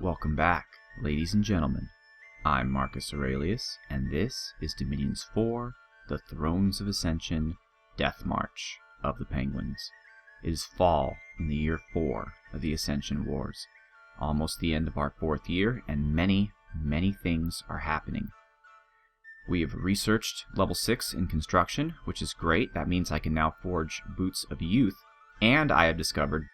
Welcome back, ladies and gentlemen. I'm Marcus Aurelius, and this is Dominions 4, The Thrones of Ascension, Death March of the Penguins. It is fall in the year 4 of the Ascension Wars, almost the end of our 4th year, and many things are happening. We have researched level 6 in construction, which is great. That means I can now forge Boots of Youth, and I have discovered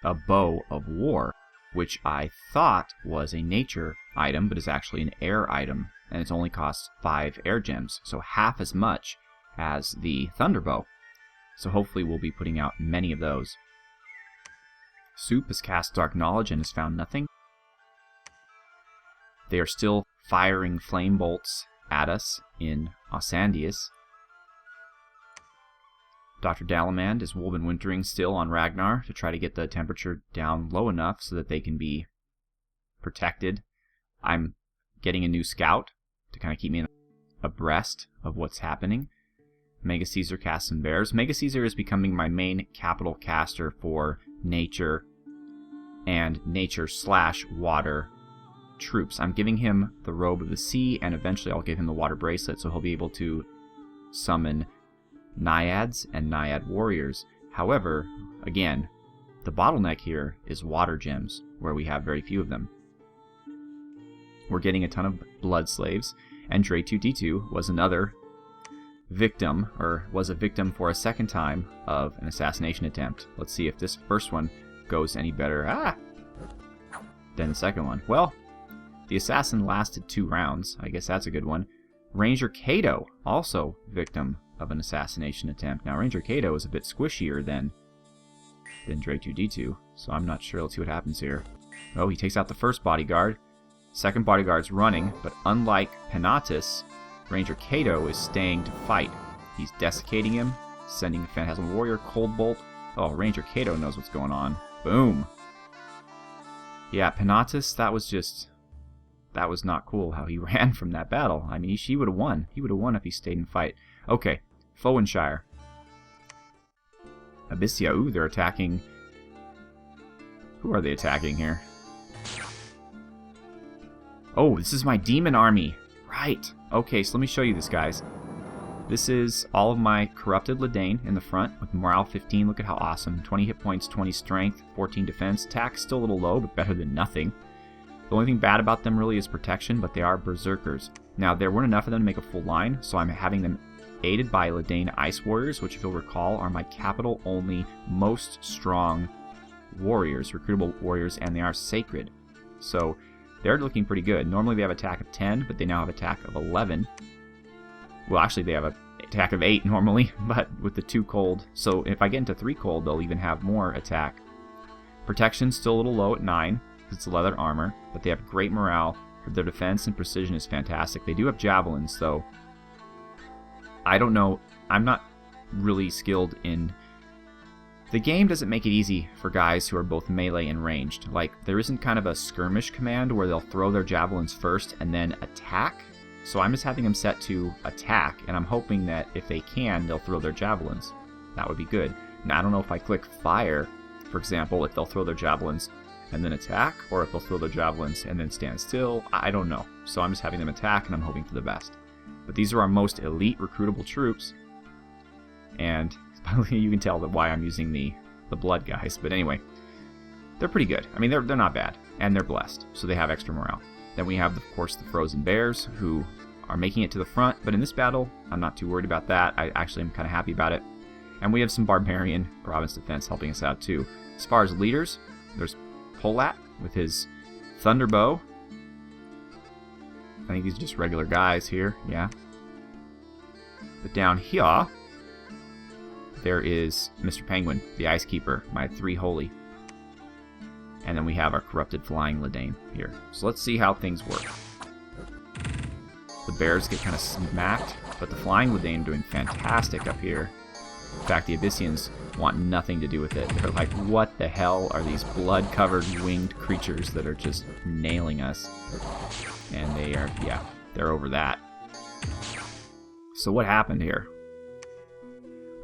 a Bow of War, which I thought was a nature item, but is actually an air item, and it only costs 5 air gems, so half as much as the Thunderbow. So hopefully we'll be putting out many of those. Soup has cast Dark Knowledge and has found nothing. They are still firing flame bolts at us in Ossandius. Dr. Dalamand is Wintering still on Ragnar to try to get the temperature down low enough so that they can be protected. I'm getting a new scout to kind of keep me abreast of what's happening. Mega Caesar casts some bears. Mega Caesar is becoming my main capital caster for nature and nature/water troops. I'm giving him the Robe of the Sea, and eventually I'll give him the Water Bracelet, so he'll be able to summon Naiads and Naiad warriors. However, again, the bottleneck here is water gems, where we have very few of them. We're getting a ton of blood slaves, and Dre 2D2 was another victim, or was a victim for a second time of an assassination attempt. Let's see if this first one goes any better than the second one. Well, the assassin lasted 2 rounds. I guess that's a good one. Ranger Cato, also victim of an assassination attempt. Now, Ranger Cato is a bit squishier than Dre 2D2, so I'm not sure. Let's see what happens here. Oh, he takes out the first bodyguard. Second bodyguard's running, but unlike Penatus, Ranger Cato is staying to fight. He's desiccating him, sending a Phantasmal Warrior, Cold Bolt. Oh, Ranger Cato knows what's going on. Boom! Yeah, Penatus, that was not cool how he ran from that battle. I mean, he would have won. He would have won if he stayed and fight. Okay, Fowenshire. Abyssia, ooh, they're attacking. Who are they attacking here? Oh, this is my demon army. Right. Okay, so let me show you this, guys. This is all of my corrupted Ledan in the front with morale 15. Look at how awesome. 20 hit points, 20 strength, 14 defense. Attack still a little low, but better than nothing. The only thing bad about them really is protection, but they are berserkers. Now, there weren't enough of them to make a full line, so I'm having them aided by Ledan Ice Warriors, which, if you'll recall, are my capital-only, most strong warriors, recruitable warriors, and they are sacred. So they're looking pretty good. Normally they have attack of 10, but they now have attack of 11. Well, actually they have an attack of 8 normally, but with the 2 cold. So if I get into 3 cold, they'll even have more attack. Protection's still a little low at 9. It's leather armor, but they have great morale. Their defense and precision is fantastic. They do have javelins, though. I don't know. I'm not really skilled in... The game doesn't make it easy for guys who are both melee and ranged. Like, there isn't kind of a skirmish command where they'll throw their javelins first and then attack. So I'm just having them set to attack, and I'm hoping that if they can, they'll throw their javelins. That would be good. Now, I don't know if I click fire, for example, if they'll throw their javelins and then attack, or if they'll throw their javelins and then stand still. I don't know. So I'm just having them attack, and I'm hoping for the best. But these are our most elite recruitable troops, and you can tell that why I'm using the blood guys. But anyway, they're pretty good. I mean, they're not bad, and they're blessed, so they have extra morale. Then we have, of course, the Frozen Bears, who are making it to the front, but in this battle, I'm not too worried about that. I actually am kind of happy about it. And we have some Barbarian Province Defense helping us out, too. As far as leaders, there's Polat with his Thunderbow. I think these are just regular guys here, yeah. But down here, there is Mr. Penguin, the Ice Keeper, my 3 holy. And then we have our corrupted flying Ledan here. So let's see how things work. The bears get kind of smacked, but the flying Ledan are doing fantastic up here. In fact, the Abyssians want nothing to do with it. They're like, what the hell are these blood-covered winged creatures that are just nailing us? And they are, yeah, they're over that. So what happened here?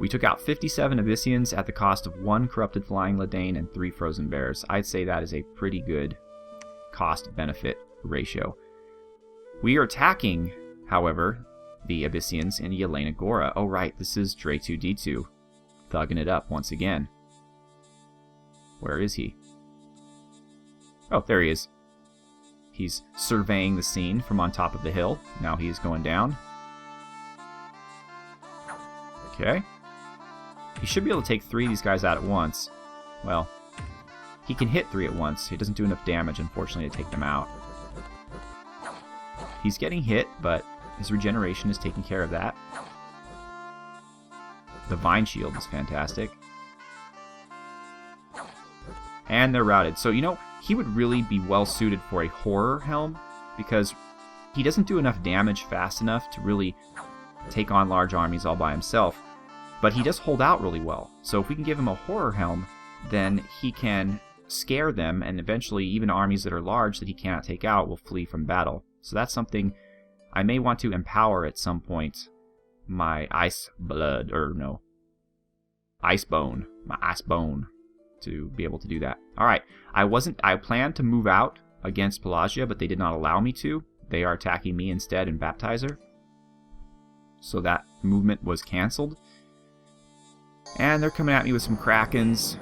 We took out 57 Abyssians at the cost of 1 corrupted flying Ledan and 3 frozen bears. I'd say that is a pretty good cost-benefit ratio. We are attacking, however, the Abyssians in Yenagora. Oh right, this is Dre 2D2. Thugging it up once again. Where is he? Oh, there he is. He's surveying the scene from on top of the hill. Now he's going down. Okay. He should be able to take 3 of these guys out at once. Well, he can hit 3 at once. He doesn't do enough damage, unfortunately, to take them out. He's getting hit, but his regeneration is taking care of that. The Vine Shield is fantastic. And they're routed. So, you know, he would really be well suited for a Horror Helm, because he doesn't do enough damage fast enough to really take on large armies all by himself. But he does hold out really well. So if we can give him a Horror Helm, then he can scare them, and eventually even armies that are large that he cannot take out will flee from battle. So that's something I may want to empower at some point. My Icebone, my Icebone, to be able to do that. Alright, I planned to move out against Pelagia, but they did not allow me to. They are attacking me instead in Baptizer. So that movement was cancelled. And they're coming at me with some Krakens.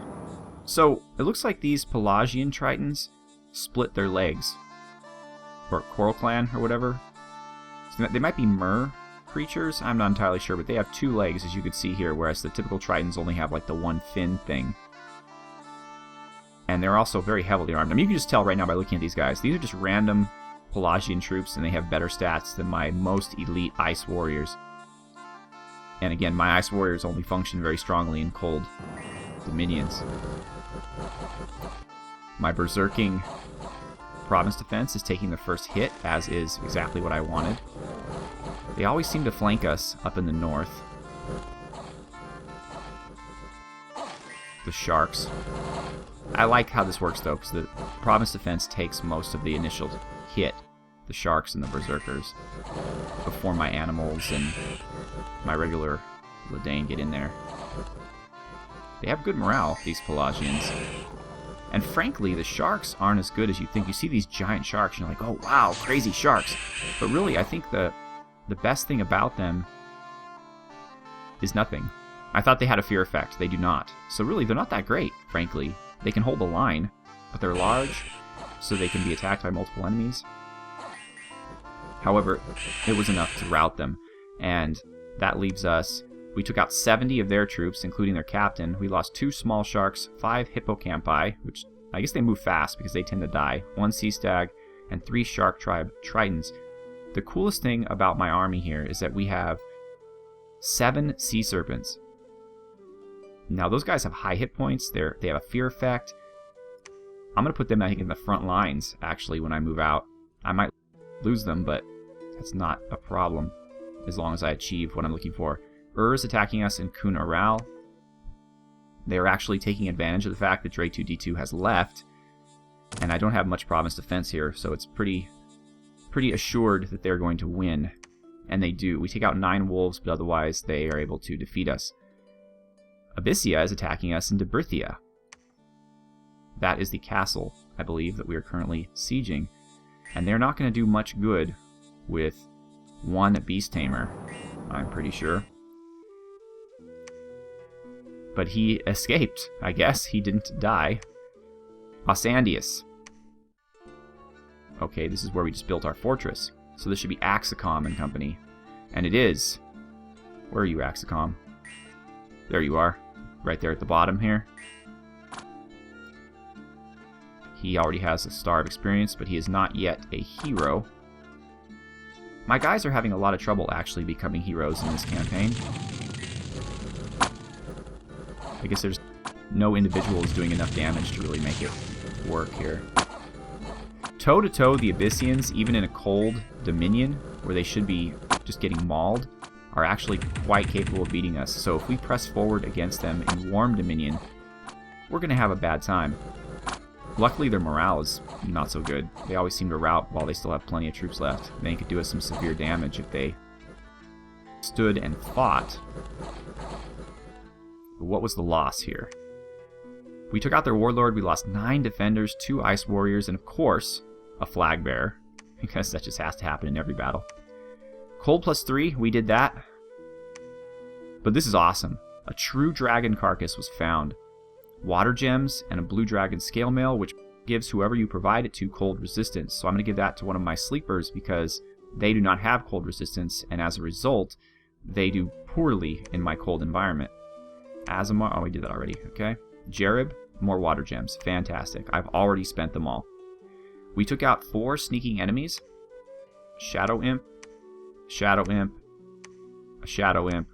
So it looks like these Pelagian Tritons split their legs. Or Coral Clan, or whatever. So they might be Mer creatures, I'm not entirely sure, but they have 2 legs, as you can see here, whereas the typical Tritons only have like the 1 fin thing. And they're also very heavily armed. I mean, you can just tell right now by looking at these guys. These are just random Pelagian troops, and they have better stats than my most elite Ice Warriors. And again, my Ice Warriors only function very strongly in cold dominions. My Berserking Province Defense is taking the first hit, as is exactly what I wanted. They always seem to flank us up in the north. The Sharks. I like how this works, though, because the Province Defense takes most of the initial hit, the Sharks and the Berserkers, before my animals and my regular Ledan get in there. They have good morale, these Pelagians. And frankly, the Sharks aren't as good as you think. You see these giant sharks, and you're like, oh wow, crazy sharks. But really, I think the best thing about them is nothing. I thought they had a fear effect. They do not. So really, they're not that great, frankly. They can hold the line, but they're large, so they can be attacked by multiple enemies. However, it was enough to rout them, and that leaves us... We took out 70 of their troops, including their captain. We lost 2 small sharks, 5 hippocampi, which I guess they move fast because they tend to die, 1 sea stag, and 3 shark tribe tritons. The coolest thing about my army here is that we have 7 sea serpents. Now those guys have high hit points. They have a fear effect. I'm going to put them, I think, in the front lines, actually, when I move out. I might lose them, but that's not a problem as long as I achieve what I'm looking for. Is attacking us in Kun Aral. They are actually taking advantage of the fact that Dre 2D2 has left, and I don't have much province defense here, so it's pretty assured that they're going to win. And they do. We take out 9 wolves, but otherwise they are able to defeat us. Abyssia is attacking us in Debrithia. That is the castle, I believe, that we are currently sieging. And they're not going to do much good with 1 beast tamer, I'm pretty sure. But he escaped, I guess. He didn't die. Osandius. Okay, this is where we just built our fortress. So this should be Axicom and company. And it is. Where are you, Axicom? There you are. Right there at the bottom here. He already has a star of experience, but he is not yet a hero. My guys are having a lot of trouble actually becoming heroes in this campaign. I guess there's no individual is doing enough damage to really make it work here. Toe-to-toe, the Abyssians, even in a cold dominion, where they should be just getting mauled, are actually quite capable of beating us. So if we press forward against them in warm dominion, we're going to have a bad time. Luckily, their morale is not so good. They always seem to rout while they still have plenty of troops left. They could do us some severe damage if they stood and fought. But what was the loss here? We took out their warlord, we lost 9 defenders, 2 ice warriors, and of course, a flag bearer, because that just has to happen in every battle. Cold +3, we did that. But this is awesome. A true dragon carcass was found. Water gems and a blue dragon scale mail, which gives whoever you provide it to cold resistance. So I'm going to give that to one of my sleepers because they do not have cold resistance, and as a result, they do poorly in my cold environment. Azamar, oh, we did that already, okay. Jerib, more water gems, fantastic. I've already spent them all. We took out 4 sneaking enemies. Shadow Imp, Shadow Imp, a Shadow Imp,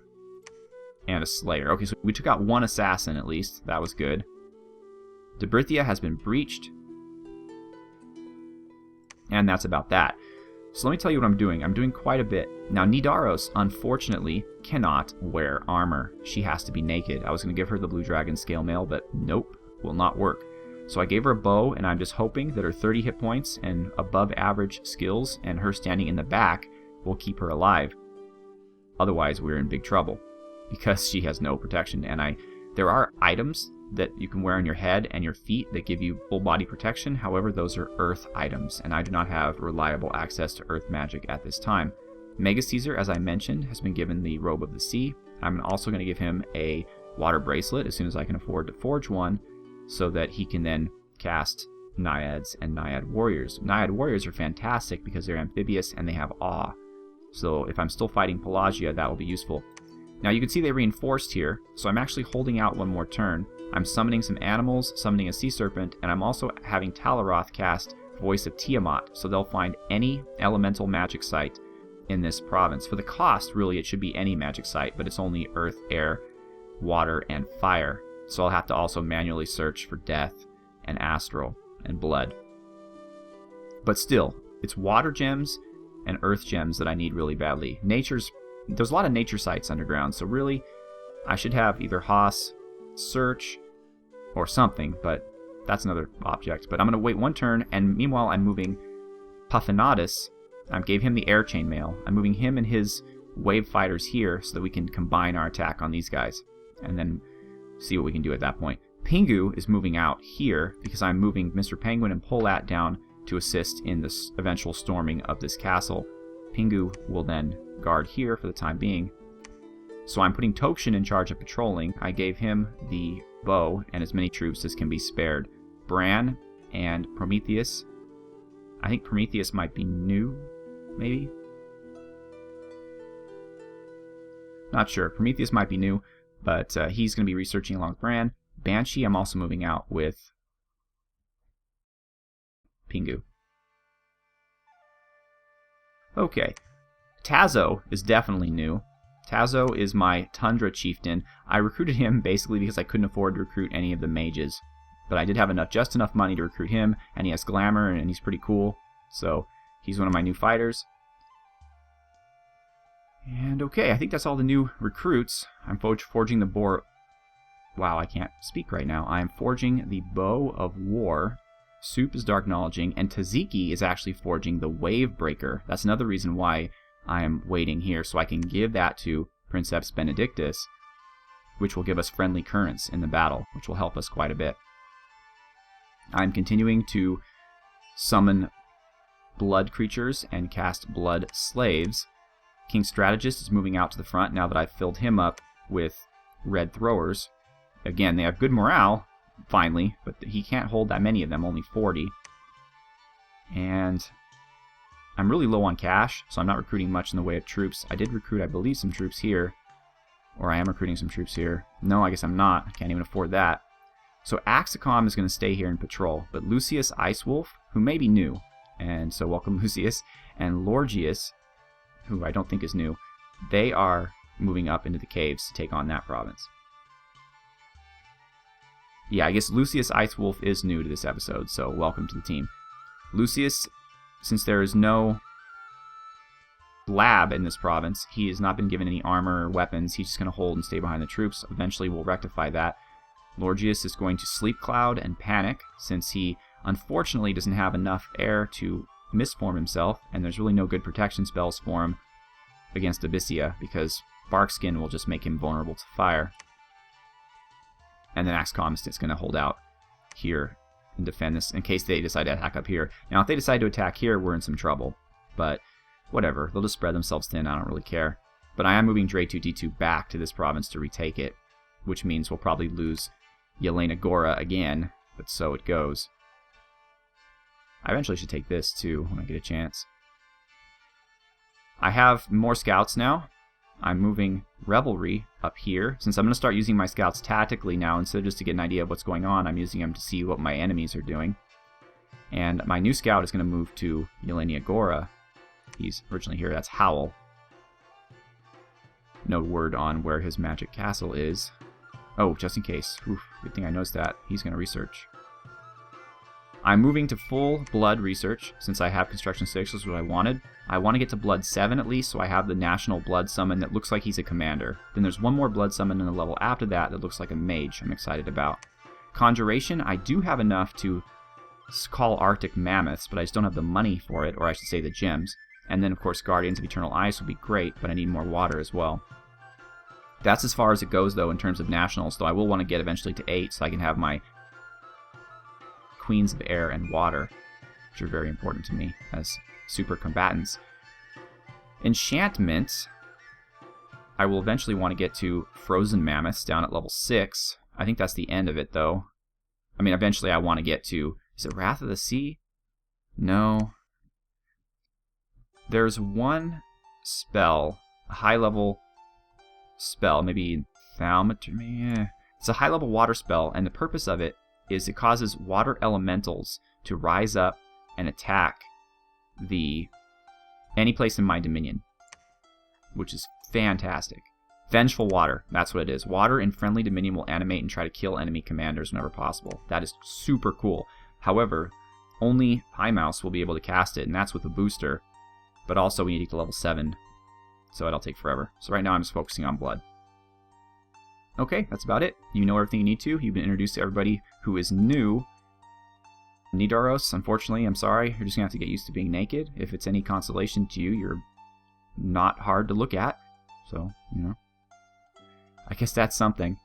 and a Slayer. Okay, so we took out 1 assassin at least. That was good. Debrithia has been breached. And that's about that. So let me tell you what I'm doing. I'm doing quite a bit. Now, Nidaros, unfortunately, cannot wear armor. She has to be naked. I was going to give her the Blue Dragon Scale Mail, but nope, will not work. So I gave her a bow, and I'm just hoping that her 30 hit points and above average skills and her standing in the back will keep her alive. Otherwise, we're in big trouble because she has no protection. And there are items that you can wear on your head and your feet that give you full body protection. However, those are earth items, and I do not have reliable access to earth magic at this time. Mega Caesar, as I mentioned, has been given the Robe of the Sea. I'm also going to give him a water bracelet as soon as I can afford to forge one, so that he can then cast Naiads and Naiad Warriors. Naiad Warriors are fantastic because they're amphibious and they have awe. So if I'm still fighting Pelagia, that will be useful. Now you can see they reinforced here, so I'm actually holding out one more turn. I'm summoning some animals, summoning a sea serpent, and I'm also having Talaroth cast Voice of Tiamat, so they'll find any elemental magic site in this province. For the cost, really, it should be any magic site, but it's only earth, air, water, and fire. So I'll have to also manually search for death and astral and blood. But still, it's water gems and earth gems that I need really badly. There's a lot of nature sites underground, so really, I should have either Haas, search, or something, but that's another object. But I'm going to wait one turn, and meanwhile I'm moving Puffinatus. I gave him the air chainmail. I'm moving him and his wave fighters here so that we can combine our attack on these guys, and then see what we can do at that point. Pingu is moving out here because I'm moving Mr. Penguin and Polat down to assist in this eventual storming of this castle. Pingu will then guard here for the time being. So I'm putting Tokshin in charge of patrolling. I gave him the bow and as many troops as can be spared. Bran and Prometheus. I think Prometheus might be new, maybe? Not sure. Prometheus might be new, but he's going to be researching along with Bran. Banshee, I'm also moving out with Pingu. Okay. Tazo is definitely new. Tazo is my Tundra chieftain. I recruited him basically because I couldn't afford to recruit any of the mages. But I did have just enough money to recruit him, and he has glamour, and he's pretty cool. So he's one of my new fighters. And okay, I think that's all the new recruits. I'm forging the boar. Wow, I can't speak right now. I am forging the Bow of War. Soup is Dark Knowledging, and Taziki is actually forging the Wave Breaker. That's another reason why I am waiting here, so I can give that to Princeps Benedictus, which will give us friendly currents in the battle, which will help us quite a bit. I'm continuing to summon blood creatures and cast blood slaves. King Strategist is moving out to the front now that I've filled him up with red throwers. Again, they have good morale, finally, but he can't hold that many of them, only 40. And I'm really low on cash, so I'm not recruiting much in the way of troops. I did recruit, I believe, some troops here. Or I am recruiting some troops here. No, I guess I'm not. I can't even afford that. So Axicom is going to stay here and patrol, but Lucius Icewolf, who may be new, and so welcome Lucius, and Lorgius, who I don't think is new, they are moving up into the caves to take on that province. Yeah, I guess Lucius Icewolf is new to this episode, so welcome to the team. Lucius, since there is no lab in this province, he has not been given any armor or weapons. He's just going to hold and stay behind the troops. Eventually we'll rectify that. Lorgius is going to Sleep Cloud and Panic, since he unfortunately doesn't have enough air to misform himself, and there's really no good protection spells for him against Abyssia, because Barkskin will just make him vulnerable to fire. And then Axicom is going to hold out here and defend this in case they decide to attack up here. Now, if they decide to attack here, we're in some trouble. But whatever. They'll just spread themselves thin. I don't really care. But I am moving Dre 2D2 back to this province to retake it, which means we'll probably lose Yenagora again, but so it goes. I eventually should take this too when I get a chance. I have more scouts now. I'm moving Revelry up here. Since I'm going to start using my scouts tactically now, instead of just to get an idea of what's going on, I'm using them to see what my enemies are doing. And my new scout is going to move to Yenagora. He's originally here. That's Howl. No word on where his magic castle is. Oh, just in case. Oof, good thing I noticed that. He's going to research. I'm moving to full blood research since I have construction 6, which is what I wanted. I want to get to blood 7 at least, so I have the national blood summon that looks like he's a commander. Then there's one more blood summon in the level after that that looks like a mage I'm excited about. Conjuration, I do have enough to call Arctic Mammoths, but I just don't have the money for it, or I should say the gems. And then of course Guardians of Eternal Ice would be great, but I need more water as well. That's as far as it goes though in terms of nationals, though I will want to get eventually to 8 so I can have my Queens of Air and Water, which are very important to me as super combatants. Enchantment, I will eventually want to get to Frozen Mammoths down at level 6. I think that's the end of it though. I mean, eventually I want to get to, is it Wrath of the Sea? No. There's one spell, a high level spell, maybe Thaumaturgy. It's a high level water spell, and the purpose of it is it causes water elementals to rise up and attack any place in my dominion, which is fantastic. Vengeful Water, that's what it is. Water in friendly dominion will animate and try to kill enemy commanders whenever possible. That is super cool. However, only Pymous will be able to cast it, and that's with a booster. But also we need to get to level 7, so that'll take forever. So right now I'm just focusing on blood. Okay, that's about it. You know everything you need to. You've been introduced to everybody who is new. Nidaros, unfortunately, I'm sorry. You're just going to have to get used to being naked. If it's any consolation to you, you're not hard to look at. So, you know. I guess that's something.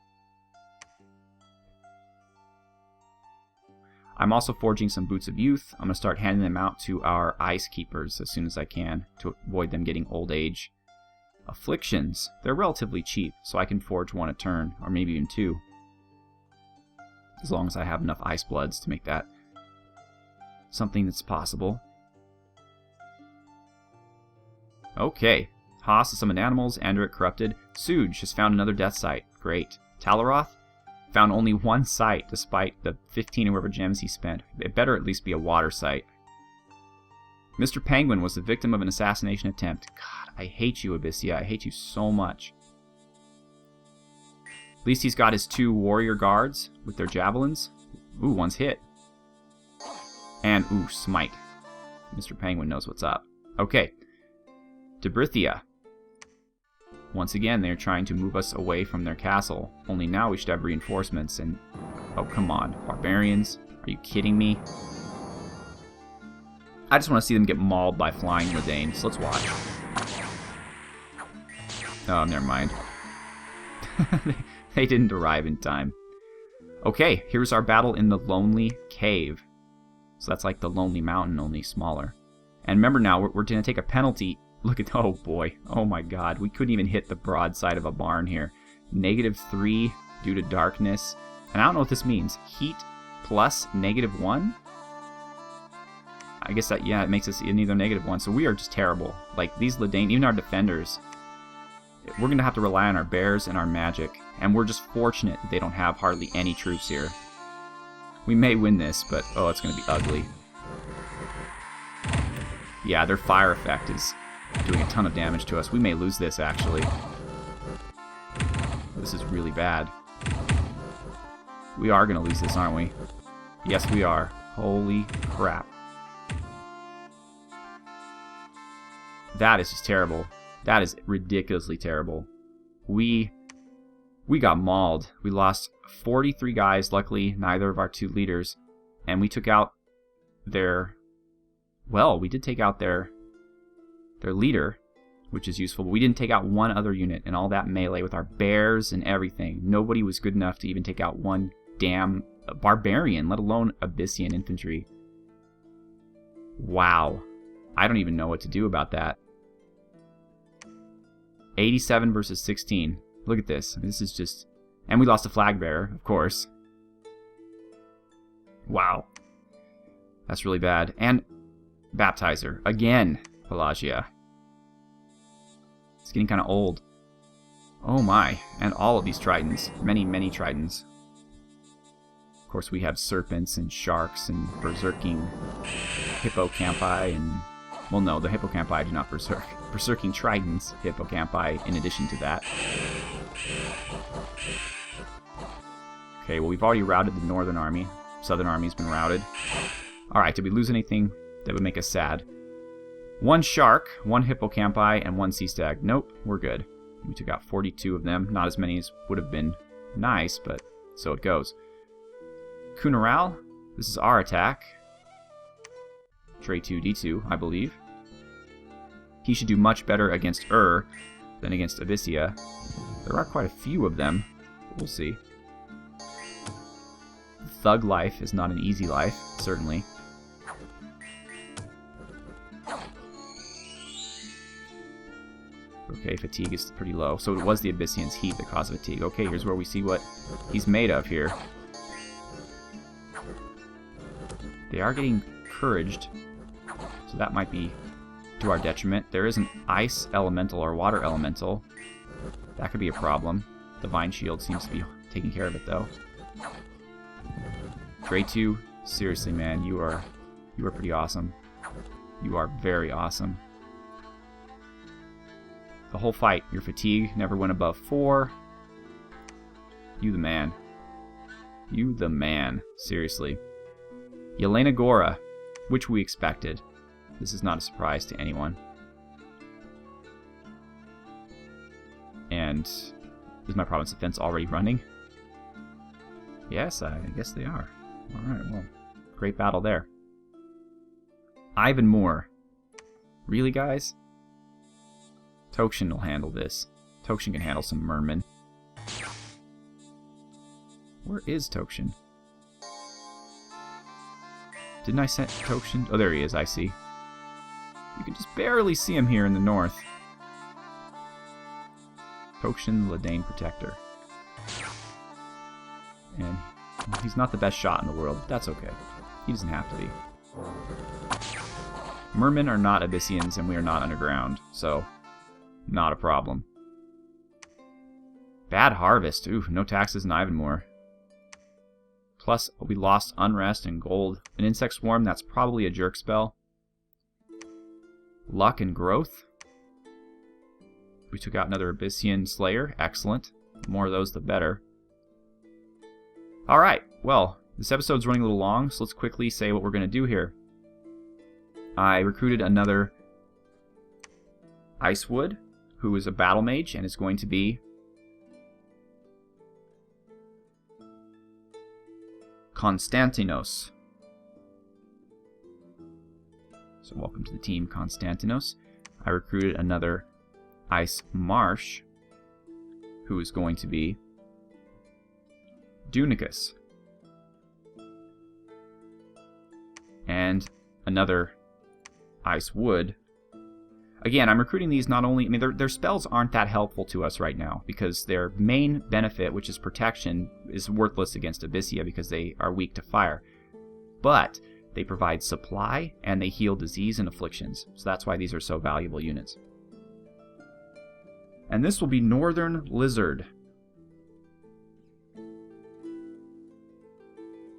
I'm also forging some Boots of Youth. I'm going to start handing them out to our Ice Keepers as soon as I can to avoid them getting old age. Afflictions. They're relatively cheap, so I can forge one a turn, or maybe even 2. As long as I have enough Ice Bloods to make that something that's possible. Okay. Haas has summoned animals. Andric corrupted. Suge has found another death site. Great. Talaroth found only one site despite the 15 or whatever gems he spent. It better at least be a water site. Mr. Penguin was the victim of an assassination attempt. God, I hate you, Abyssia. I hate you so much. At least he's got his 2 warrior guards with their javelins. Ooh, one's hit. And, ooh, smite. Mr. Penguin knows what's up. Okay. Debrithia. Once again, they're trying to move us away from their castle. Only now we should have reinforcements and... Oh, come on. Barbarians? Are you kidding me? I just want to see them get mauled by flying Ledan, so let's watch. Oh, never mind. They didn't arrive in time. Okay, here's our battle in the Lonely Cave. So that's like the Lonely Mountain, only smaller. And remember now, we're going to take a penalty. Look at, oh boy, oh my god, we couldn't even hit the broadside of a barn here. -3 due to darkness. And I don't know what this means. Heat plus -1? I guess that, yeah, it makes us in either -1. So we are just terrible. Like, these Ledan, even our defenders, we're going to have to rely on our bears and our magic. And we're just fortunate that they don't have hardly any troops here. We may win this, but, oh, it's going to be ugly. Yeah, their fire effect is doing a ton of damage to us. We may lose this, actually. This is really bad. We are going to lose this, aren't we? Yes, we are. Holy crap. That is just terrible. That is ridiculously terrible. We got mauled. We lost 43 guys, luckily neither of our 2 leaders. And we took out their... Well, we did take out their leader, which is useful, but we didn't take out one other unit, and all that melee with our bears and everything. Nobody was good enough to even take out one damn a barbarian, let alone Abyssian infantry. Wow. I don't even know what to do about that. 87 versus 16. Look at this. This is just... And we lost a flag bearer, of course. Wow. That's really bad. And Baptizer. Again, Pelagia. It's getting kind of old. Oh my. And all of these tridents. Many, many tridents. Of course, we have serpents and sharks and berserking hippocampi and... Well, no, the hippocampi do not berserk. Berserking tridents, hippocampi, in addition to that. Okay, well, we've already routed the northern army. Southern army's been routed. Alright, did we lose anything that would make us sad? 1 shark, 1 hippocampi, and 1 sea stag. Nope, we're good. We took out 42 of them. Not as many as would have been nice, but so it goes. Kunaral, this is our attack. Tray 2, D2, I believe. He should do much better against than against Abyssia. There are quite a few of them. We'll see. Thug life is not an easy life, certainly. Okay, fatigue is pretty low. So it was the Abyssian's heat that caused fatigue. Okay, here's where we see what he's made of here. They are getting encouraged, so that might be to our detriment. There is an ice elemental or water elemental. That could be a problem. Divine Shield seems to be taking care of it, though. Grade 2, seriously, man, you are pretty awesome. You are very awesome. The whole fight, your fatigue never went above 4. You the man. You the man. Seriously. Yenagora, which we expected. This is not a surprise to anyone. And is my province defense already running? Yes, I guess they are. Alright, well, great battle there. Ivan Moore. Really, guys? Tokshin will handle this. Tokshin can handle some mermen. Where is Tokshin? Didn't I send Tokshin? Oh, there he is, I see. You can just barely see him here in the north. Tokshin, Ledan Protector. And he's not the best shot in the world, but that's okay. He doesn't have to be. Mermen are not Abyssians, and we are not underground, so not a problem. Bad harvest. Ooh, no taxes in Ivanmore. Plus, we lost Unrest and Gold. An Insect Swarm, that's probably a jerk spell. Luck and Growth. We took out another Abyssian Slayer. Excellent. The more of those, the better. Alright, well, this episode's running a little long, so let's quickly say what we're going to do here. I recruited another Icewood, who is a battle mage, and is going to be Konstantinos. So welcome to the team, Konstantinos. I recruited another Ice Marsh, who is going to be Dunicus. And another Ice Wood. Again, I'm recruiting these not only... I mean, their spells aren't that helpful to us right now, because their main benefit, which is protection, is worthless against Abyssia because they are weak to fire. But they provide supply, and they heal disease and afflictions. So that's why these are so valuable units. And this will be Northern Lizard.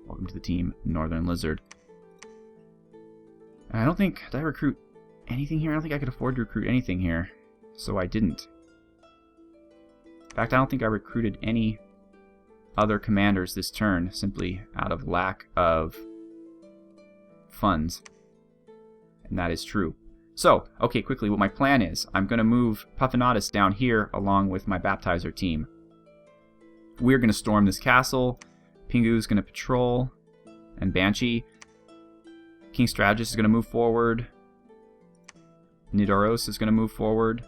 Welcome to the team, Northern Lizard. I don't think... Did I recruit anything here? I don't think I could afford to recruit anything here, so I didn't. In fact, I don't think I recruited any other commanders this turn, simply out of lack of funds. And that is true. So, okay, quickly, what my plan is, I'm going to move Puffinatus down here along with my Baptizer team. We're going to storm this castle. Pingu's going to patrol, and Banshee. King Strategist is going to move forward. Nidoros is going to move forward.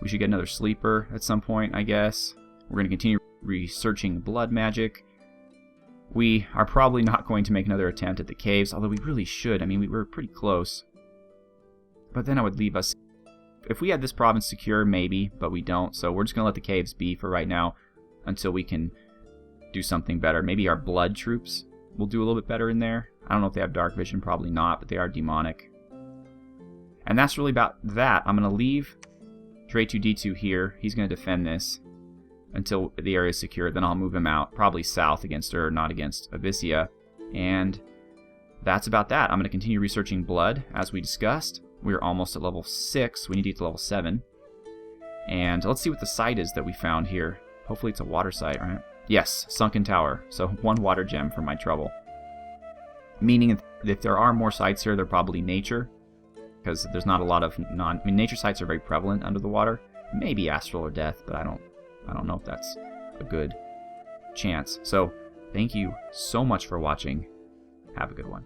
We should get another sleeper at some point, I guess. We're going to continue researching blood magic. We are probably not going to make another attempt at the caves, although we really should. I mean, we were pretty close. But then I would leave us... If we had this province secure, maybe, but we don't. So we're just going to let the caves be for right now until we can do something better. Maybe our blood troops will do a little bit better in there. I don't know if they have dark vision, probably not, but they are demonic. And that's really about that. I'm going to leave Dre2D2 here. He's going to defend this until the area is secure. Then I'll move him out, probably south against her, not against Abyssia. And that's about that. I'm going to continue researching blood, as we discussed. We're almost at level 6. We need to get to level 7. And let's see what the site is that we found here. Hopefully it's a water site, right? Yes, Sunken Tower. So 1 water gem for my trouble. Meaning if there are more sites here, they're probably nature. Because there's not a lot of I mean, nature sites are very prevalent under the water. Maybe astral or death, but I don't know if that's a good chance. So, thank you so much for watching. Have a good one.